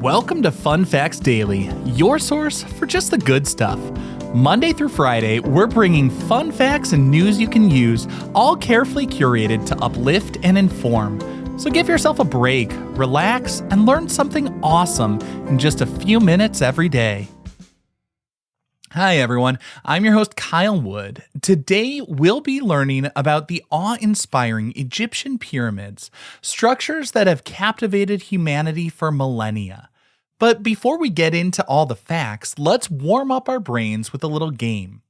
Welcome to Fun Facts Daily, your source for just the good stuff. Monday through Friday, we're bringing fun facts and news you can use, all carefully curated to uplift and inform. So give yourself a break, relax, and learn something awesome in just a few minutes every day. Hi everyone, I'm your host Kyle Wood. Today we'll be learning about the awe-inspiring Egyptian pyramids, structures that have captivated humanity for millennia. But before we get into all the facts, let's warm up our brains with a little game.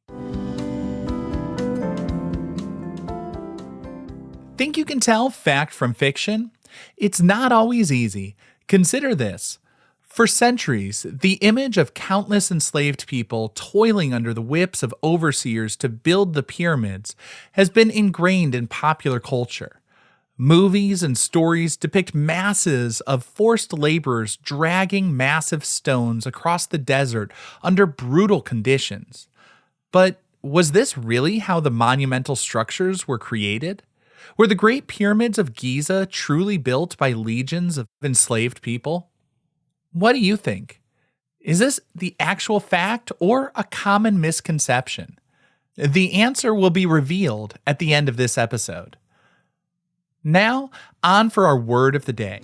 Think you can tell fact from fiction? It's not always easy. Consider this. For centuries, the image of countless enslaved people toiling under the whips of overseers to build the pyramids has been ingrained in popular culture. Movies and stories depict masses of forced laborers dragging massive stones across the desert under brutal conditions. But was this really how the monumental structures were created? Were the Great Pyramids of Giza truly built by legions of enslaved people? What do you think? Is this the actual fact or a common misconception? The answer will be revealed at the end of this episode. Now, on for our word of the day.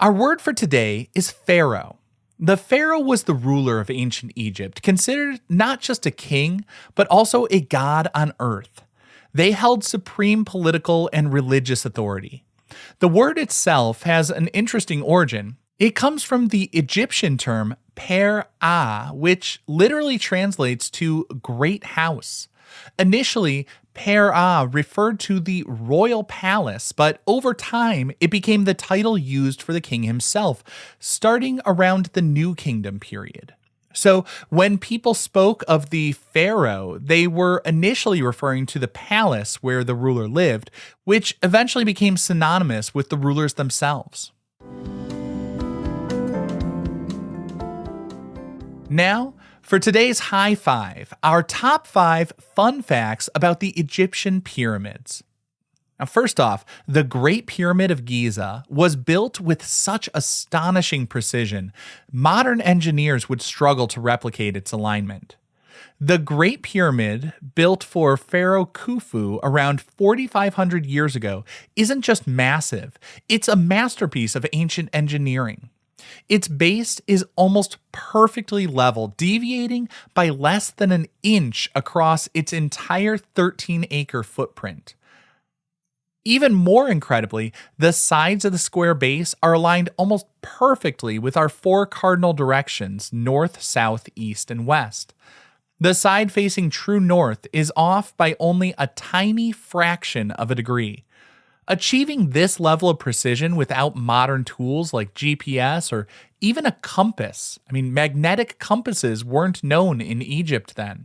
Our word for today is pharaoh. The pharaoh was the ruler of ancient Egypt, considered not just a king, but also a god on earth. They held supreme political and religious authority. The word itself has an interesting origin. It comes from the Egyptian term per-ah, which literally translates to great house. Initially, per-ah referred to the royal palace, but over time it became the title used for the king himself, starting around the New Kingdom period. So when people spoke of the pharaoh, they were initially referring to the palace where the ruler lived, which eventually became synonymous with the rulers themselves. Now, for today's high five, our top 5 fun facts about the Egyptian pyramids. Now, first off, the Great Pyramid of Giza was built with such astonishing precision, modern engineers would struggle to replicate its alignment. The Great Pyramid, built for Pharaoh Khufu around 4,500 years ago, isn't just massive, it's a masterpiece of ancient engineering. Its base is almost perfectly level, deviating by less than an inch across its entire 13-acre footprint. Even more incredibly, the sides of the square base are aligned almost perfectly with our 4 cardinal directions, north, south, east, and west. The side facing true north is off by only a tiny fraction of a degree. Achieving this level of precision without modern tools like GPS or even a compass, magnetic compasses weren't known in Egypt then.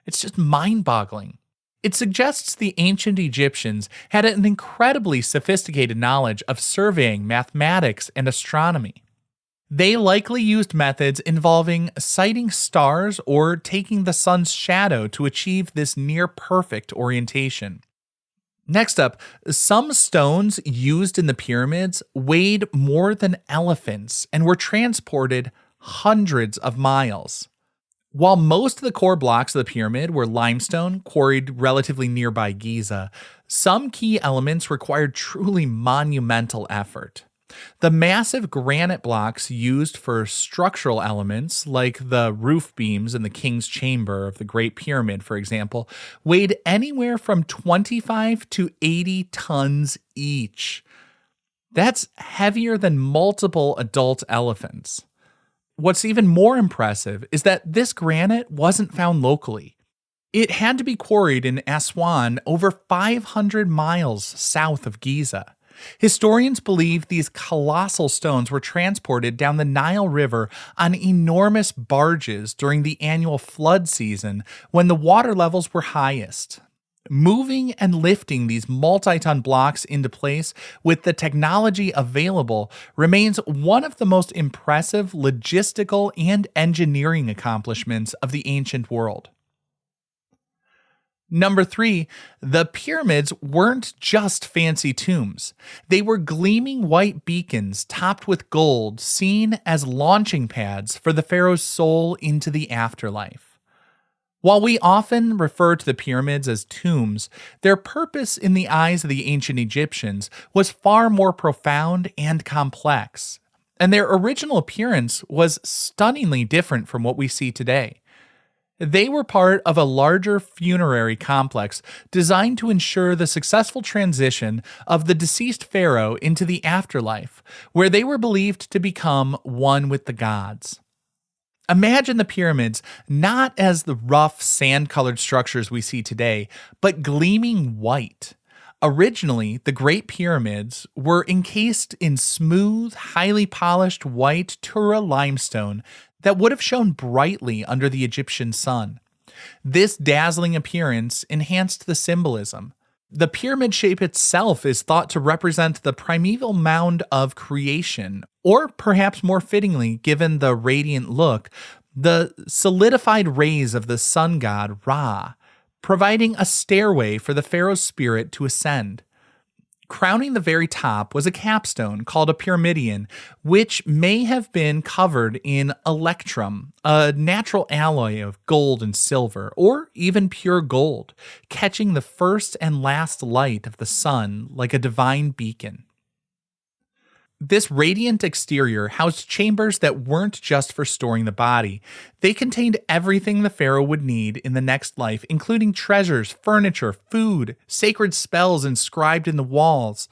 It's just mind-boggling. It suggests the ancient Egyptians had an incredibly sophisticated knowledge of surveying, mathematics, and astronomy. They likely used methods involving sighting stars or taking the sun's shadow to achieve this near-perfect orientation. Next up, some stones used in the pyramids weighed more than elephants and were transported hundreds of miles. While most of the core blocks of the pyramid were limestone, quarried relatively nearby Giza, some key elements required truly monumental effort. The massive granite blocks used for structural elements, like the roof beams in the King's Chamber of the Great Pyramid, for example, weighed anywhere from 25 to 80 tons each. That's heavier than multiple adult elephants. What's even more impressive is that this granite wasn't found locally. It had to be quarried in Aswan, over 500 miles south of Giza. Historians believe these colossal stones were transported down the Nile River on enormous barges during the annual flood season when the water levels were highest. Moving and lifting these multi-ton blocks into place with the technology available remains one of the most impressive logistical and engineering accomplishments of the ancient world. Number 3, the pyramids weren't just fancy tombs. They were gleaming white beacons topped with gold, seen as launching pads for the pharaoh's soul into the afterlife. While we often refer to the pyramids as tombs, their purpose in the eyes of the ancient Egyptians was far more profound and complex, and their original appearance was stunningly different from what we see today. They were part of a larger funerary complex designed to ensure the successful transition of the deceased pharaoh into the afterlife, where they were believed to become one with the gods. Imagine the pyramids not as the rough, sand-colored structures we see today, but gleaming white. Originally, the Great Pyramids were encased in smooth, highly polished white Tura limestone that would have shone brightly under the Egyptian sun. This dazzling appearance enhanced the symbolism. The pyramid shape itself is thought to represent the primeval mound of creation, or perhaps more fittingly, given the radiant look, the solidified rays of the sun god Ra, providing a stairway for the pharaoh's spirit to ascend. Crowning the very top was a capstone called a pyramidion, which may have been covered in electrum, a natural alloy of gold and silver, or even pure gold, catching the first and last light of the sun like a divine beacon. This radiant exterior housed chambers that weren't just for storing the body. They contained everything the pharaoh would need in the next life, including treasures, furniture, food, sacred spells inscribed in the walls.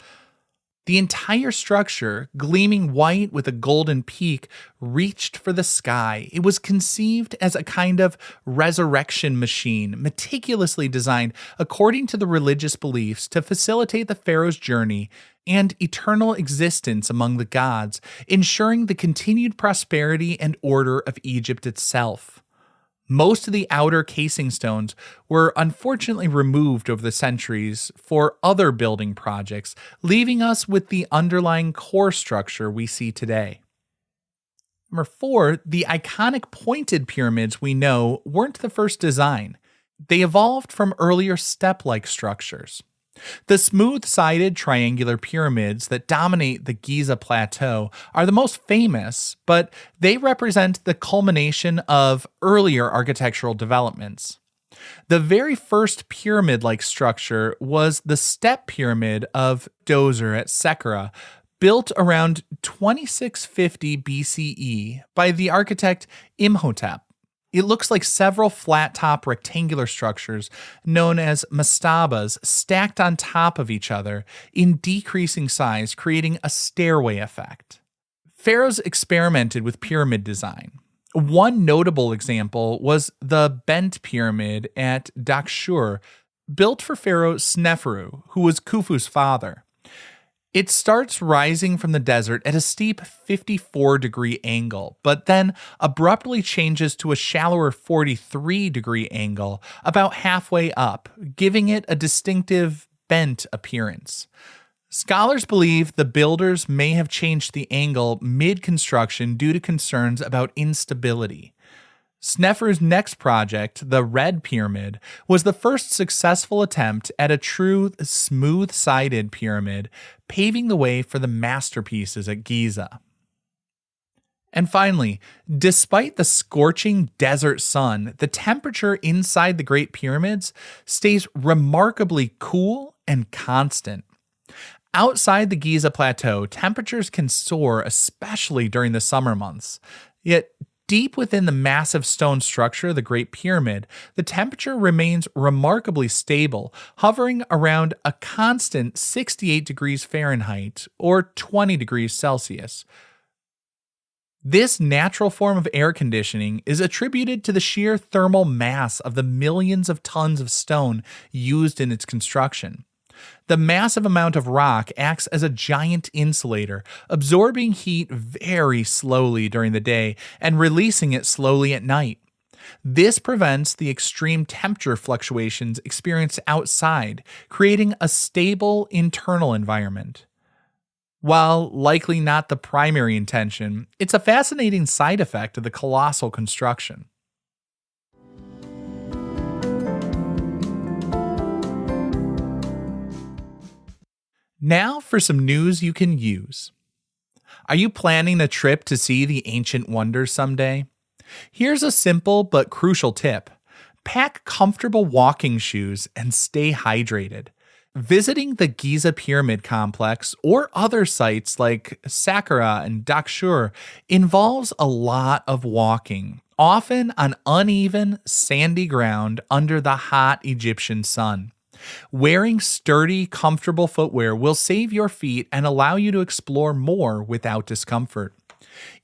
The entire structure, gleaming white with a golden peak, reached for the sky. It was conceived as a kind of resurrection machine, meticulously designed according to the religious beliefs to facilitate the pharaoh's journey and eternal existence among the gods, ensuring the continued prosperity and order of Egypt itself. Most of the outer casing stones were unfortunately removed over the centuries for other building projects, leaving us with the underlying core structure we see today. Number 4, the iconic pointed pyramids we know weren't the first design. They evolved from earlier step-like structures. The smooth-sided triangular pyramids that dominate the Giza plateau are the most famous, but they represent the culmination of earlier architectural developments. The very first pyramid-like structure was the step pyramid of Djoser at Saqqara, built around 2650 BCE by the architect Imhotep. It looks like several flat-top rectangular structures known as mastabas stacked on top of each other in decreasing size, creating a stairway effect. Pharaohs experimented with pyramid design. One notable example was the bent pyramid at Djoser, built for Pharaoh Sneferu, who was Khufu's father. It starts rising from the desert at a steep 54-degree angle, but then abruptly changes to a shallower 43-degree angle about halfway up, giving it a distinctive bent appearance. Scholars believe the builders may have changed the angle mid-construction due to concerns about instability. Sneferu's next project, the Red Pyramid, was the first successful attempt at a true smooth-sided pyramid, paving the way for the masterpieces at Giza. And finally, despite the scorching desert sun, the temperature inside the Great Pyramids stays remarkably cool and constant. Outside the Giza Plateau, temperatures can soar, especially during the summer months. Yet, deep within the massive stone structure of the Great Pyramid, the temperature remains remarkably stable, hovering around a constant 68 degrees Fahrenheit or 20 degrees Celsius. This natural form of air conditioning is attributed to the sheer thermal mass of the millions of tons of stone used in its construction. The massive amount of rock acts as a giant insulator, absorbing heat very slowly during the day and releasing it slowly at night. This prevents the extreme temperature fluctuations experienced outside, creating a stable internal environment. While likely not the primary intention, it's a fascinating side effect of the colossal construction. Now for some news you can use. Are you planning a trip to see the ancient wonders someday? Here's a simple but crucial tip. Pack comfortable walking shoes and stay hydrated. Visiting the Giza Pyramid Complex or other sites like Saqqara and Djoser involves a lot of walking, often on uneven, sandy ground under the hot Egyptian sun. Wearing sturdy, comfortable footwear will save your feet and allow you to explore more without discomfort.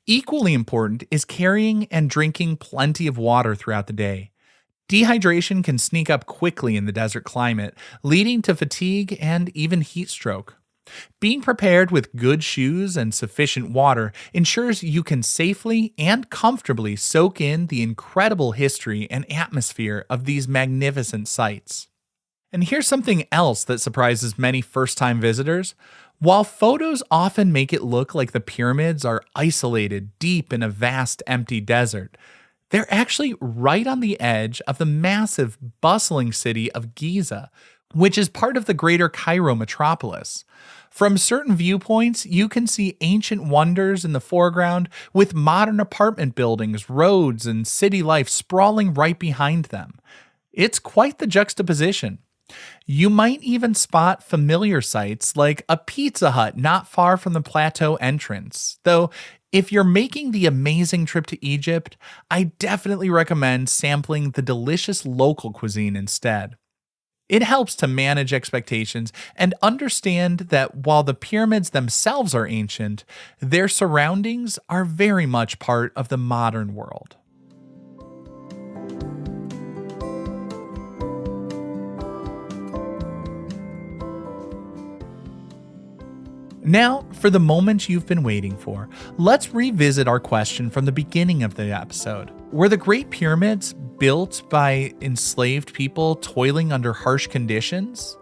Equally important is carrying and drinking plenty of water throughout the day. Dehydration can sneak up quickly in the desert climate, leading to fatigue and even heat stroke. Being prepared with good shoes and sufficient water ensures you can safely and comfortably soak in the incredible history and atmosphere of these magnificent sites. And here's something else that surprises many first-time visitors. While photos often make it look like the pyramids are isolated deep in a vast empty desert, they're actually right on the edge of the massive, bustling city of Giza, which is part of the greater Cairo metropolis. From certain viewpoints, you can see ancient wonders in the foreground with modern apartment buildings, roads, and city life sprawling right behind them. It's quite the juxtaposition. You might even spot familiar sights like a Pizza Hut not far from the plateau entrance. Though, if you're making the amazing trip to Egypt, I definitely recommend sampling the delicious local cuisine instead. It helps to manage expectations and understand that while the pyramids themselves are ancient, their surroundings are very much part of the modern world. Now, for the moment you've been waiting for, let's revisit our question from the beginning of the episode. Were the Great Pyramids built by enslaved people toiling under harsh conditions?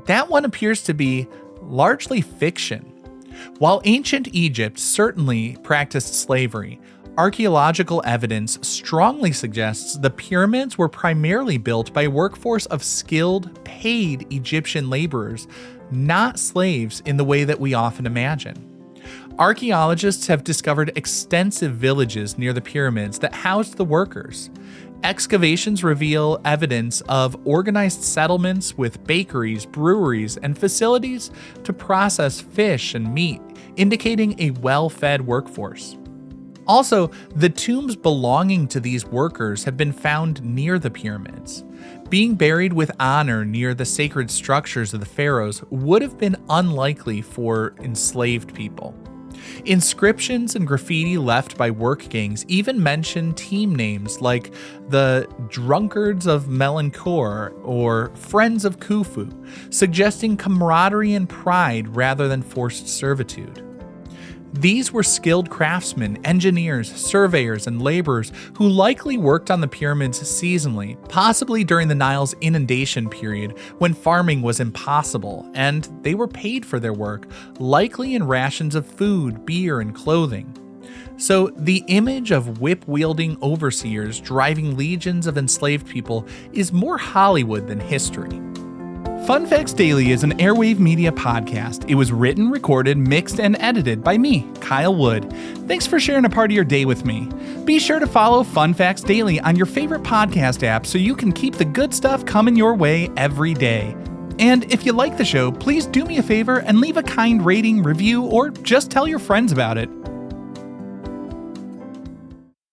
That one appears to be largely fiction. While ancient Egypt certainly practiced slavery, archaeological evidence strongly suggests the pyramids were primarily built by a workforce of skilled, paid Egyptian laborers, not slaves in the way that we often imagine. Archaeologists have discovered extensive villages near the pyramids that housed the workers. Excavations reveal evidence of organized settlements with bakeries, breweries, and facilities to process fish and meat, indicating a well-fed workforce. Also, the tombs belonging to these workers have been found near the pyramids. Being buried with honor near the sacred structures of the pharaohs would have been unlikely for enslaved people. Inscriptions and graffiti left by work gangs even mention team names like the Drunkards of Melanchour or Friends of Khufu, suggesting camaraderie and pride rather than forced servitude. These were skilled craftsmen, engineers, surveyors, and laborers who likely worked on the pyramids seasonally, possibly during the Nile's inundation period when farming was impossible, and they were paid for their work, likely in rations of food, beer, and clothing. So the image of whip-wielding overseers driving legions of enslaved people is more Hollywood than history. Fun Facts Daily is an Airwave Media podcast. It was written, recorded, mixed, and edited by me, Kyle Wood. Thanks for sharing a part of your day with me. Be sure to follow Fun Facts Daily on your favorite podcast app so you can keep the good stuff coming your way every day. And if you like the show, please do me a favor and leave a kind rating, review, or just tell your friends about it.